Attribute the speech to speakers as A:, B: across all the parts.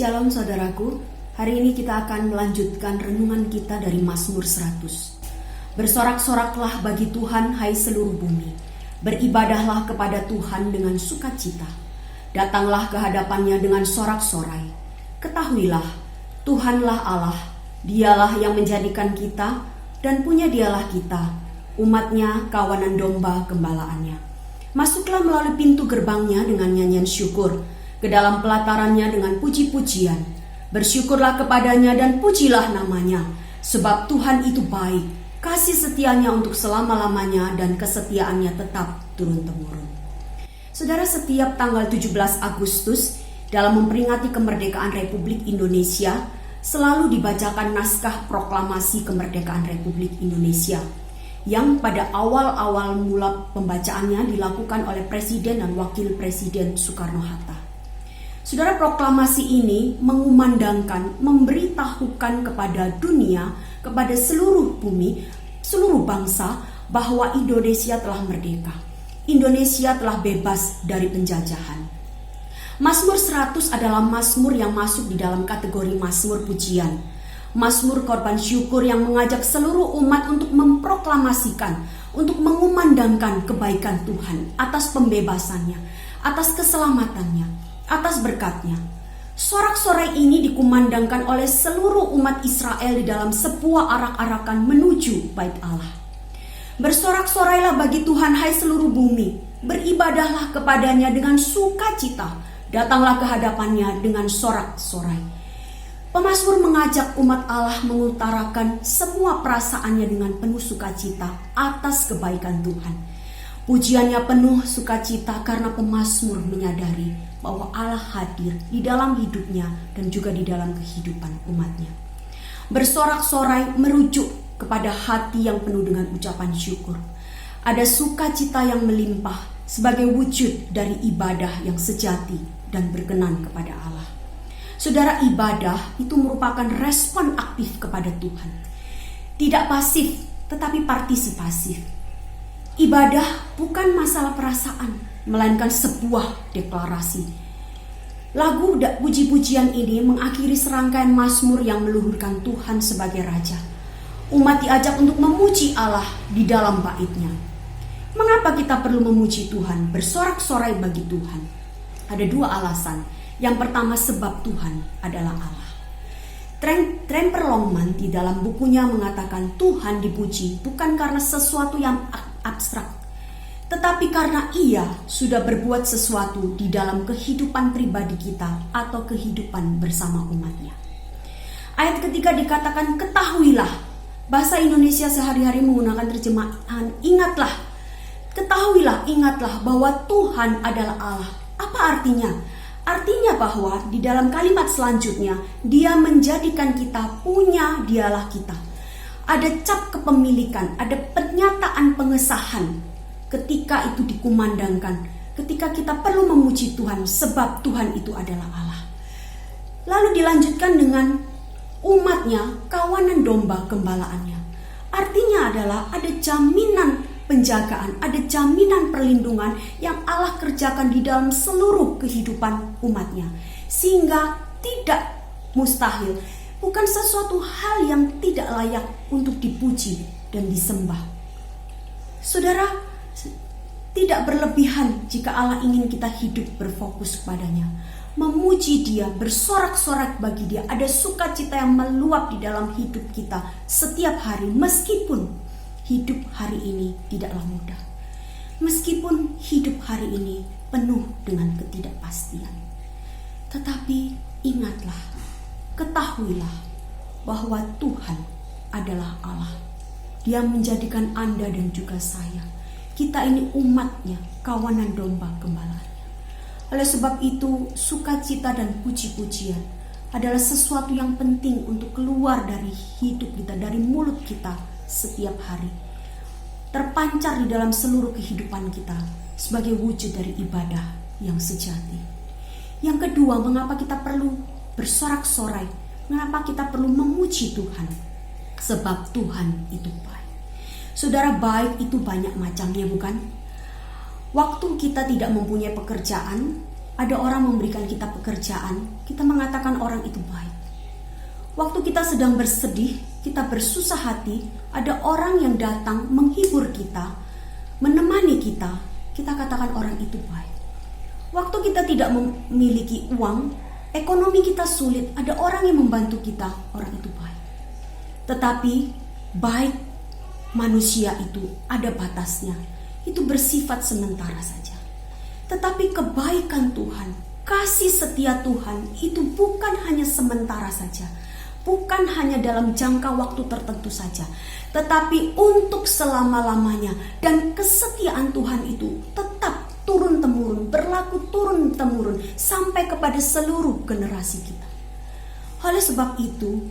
A: Shalom saudaraku, hari ini kita akan melanjutkan renungan kita dari Mazmur 100. Bersorak-soraklah bagi Tuhan hai seluruh bumi, beribadahlah kepada Tuhan dengan sukacita, datanglah ke hadapannya dengan sorak-sorai. Ketahuilah, Tuhanlah Allah, dialah yang menjadikan kita dan punya dialah kita, umatnya kawanan domba gembalaannya. Masuklah melalui pintu gerbangnya dengan nyanyian syukur, ke dalam pelatarannya dengan puji-pujian. Bersyukurlah kepadanya dan pujilah namanya, sebab Tuhan itu baik, kasih setianya untuk selama-lamanya dan kesetiaannya tetap turun-temurun. Saudara, setiap tanggal 17 Agustus dalam memperingati kemerdekaan Republik Indonesia selalu dibacakan naskah proklamasi kemerdekaan Republik Indonesia yang pada awal-awal mula pembacaannya dilakukan oleh Presiden dan Wakil Presiden Soekarno-Hatta. Saudara, proklamasi ini mengumandangkan, memberitahukan kepada dunia, kepada seluruh bumi, seluruh bangsa bahwa Indonesia telah merdeka. Indonesia telah bebas dari penjajahan. Mazmur 100 adalah mazmur yang masuk di dalam kategori mazmur pujian. Mazmur korban syukur yang mengajak seluruh umat untuk memproklamasikan, untuk mengumandangkan kebaikan Tuhan atas pembebasannya, atas keselamatannya, atas berkatnya. Sorak-sorai ini dikumandangkan oleh seluruh umat Israel di dalam sebuah arak-arakan menuju Bait Allah. Bersorak-sorailah bagi Tuhan hai seluruh bumi, beribadahlah kepadanya dengan sukacita, datanglah ke hadapannya dengan sorak-sorai. Pemazmur mengajak umat Allah mengutarakan semua perasaannya dengan penuh sukacita atas kebaikan Tuhan. Pujiannya penuh sukacita karena pemazmur menyadari bahwa Allah hadir di dalam hidupnya dan juga di dalam kehidupan umatnya. Bersorak-sorai merujuk kepada hati yang penuh dengan ucapan syukur. Ada sukacita yang melimpah sebagai wujud dari ibadah yang sejati dan berkenan kepada Allah. Saudara, ibadah itu merupakan respon aktif kepada Tuhan. Tidak pasif, tetapi partisipasif. Ibadah bukan masalah perasaan, melainkan sebuah deklarasi. Lagu puji-pujian ini mengakhiri serangkaian mazmur yang meluhurkan Tuhan sebagai Raja. Umat diajak untuk memuji Allah di dalam bait-Nya. Mengapa kita perlu memuji Tuhan, bersorak-sorai bagi Tuhan? Ada dua alasan. Yang pertama, sebab Tuhan adalah Allah. Tremper Longman di dalam bukunya mengatakan Tuhan dipuji bukan karena sesuatu yang abstrak, tetapi karena Ia sudah berbuat sesuatu di dalam kehidupan pribadi kita atau kehidupan bersama umatnya. Ayat ketiga dikatakan ketahuilah. Bahasa Indonesia sehari-hari menggunakan terjemahan ingatlah. Ketahuilah, ingatlah bahwa Tuhan adalah Allah. Apa artinya? Artinya bahwa di dalam kalimat selanjutnya Dia menjadikan kita punya, dialah kita. Ada cap kepemilikan, ada pernyataan pengesahan ketika itu dikumandangkan, ketika kita perlu memuji Tuhan sebab Tuhan itu adalah Allah. Lalu dilanjutkan dengan umatnya kawanan domba gembalaannya. Artinya adalah ada jaminan penjagaan, ada jaminan perlindungan yang Allah kerjakan di dalam seluruh kehidupan umatnya. Sehingga tidak mustahil, bukan sesuatu hal yang tidak layak untuk dipuji dan disembah. Saudara, tidak berlebihan jika Allah ingin kita hidup berfokus kepadanya. Memuji Dia, bersorak-sorak bagi Dia. Ada sukacita yang meluap di dalam hidup kita setiap hari, meskipun hidup hari ini tidaklah mudah. Meskipun hidup hari ini penuh dengan ketidakpastian. Tetapi ingatlah, ketahuilah bahwa Tuhan adalah Allah. Dia menjadikan Anda dan juga saya. Kita ini umatnya, kawanan domba gembalaannya. Oleh sebab itu, sukacita dan puji-pujian adalah sesuatu yang penting untuk keluar dari hidup kita, dari mulut kita setiap hari. Terpancar di dalam seluruh kehidupan kita sebagai wujud dari ibadah yang sejati. Yang kedua, mengapa kita perlu bersorak-sorai? Mengapa kita perlu memuji Tuhan? Sebab Tuhan itu baik. Saudara, baik itu banyak macamnya, bukan? Waktu kita tidak mempunyai pekerjaan, ada orang memberikan kita pekerjaan, kita mengatakan orang itu baik. Waktu kita sedang bersedih, kita bersusah hati, ada orang yang datang menghibur kita, menemani kita, kita katakan orang itu baik. Waktu kita tidak memiliki uang, ekonomi kita sulit, ada orang yang membantu kita, orang itu baik. Tetapi baik manusia itu ada batasnya, itu bersifat sementara saja. Tetapi kebaikan Tuhan, kasih setia Tuhan itu bukan hanya sementara saja, bukan hanya dalam jangka waktu tertentu saja, tetapi untuk selama-lamanya. Dan kesetiaan Tuhan itu tetap turun-temurun, berlaku turun-temurun sampai kepada seluruh generasi kita. Oleh sebab itu,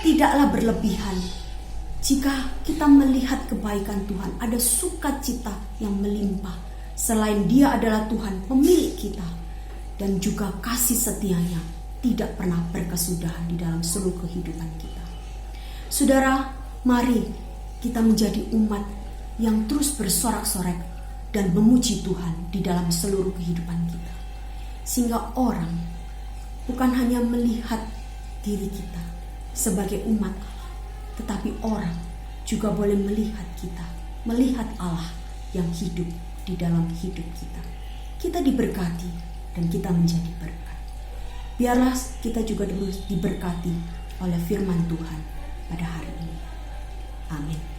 A: tidaklah berlebihan jika kita melihat kebaikan Tuhan, ada sukacita yang melimpah. Selain Dia adalah Tuhan, pemilik kita, dan juga kasih setianya tidak pernah berkesudahan di dalam seluruh kehidupan kita. Saudara, mari kita menjadi umat yang terus bersorak-sorai dan memuji Tuhan di dalam seluruh kehidupan kita. Sehingga orang bukan hanya melihat diri kita sebagai umat Allah, tetapi orang juga boleh melihat kita, melihat Allah yang hidup di dalam hidup kita. Kita diberkati dan kita menjadi berkat. Biarlah kita juga diberkati oleh firman Tuhan pada hari ini. Amin.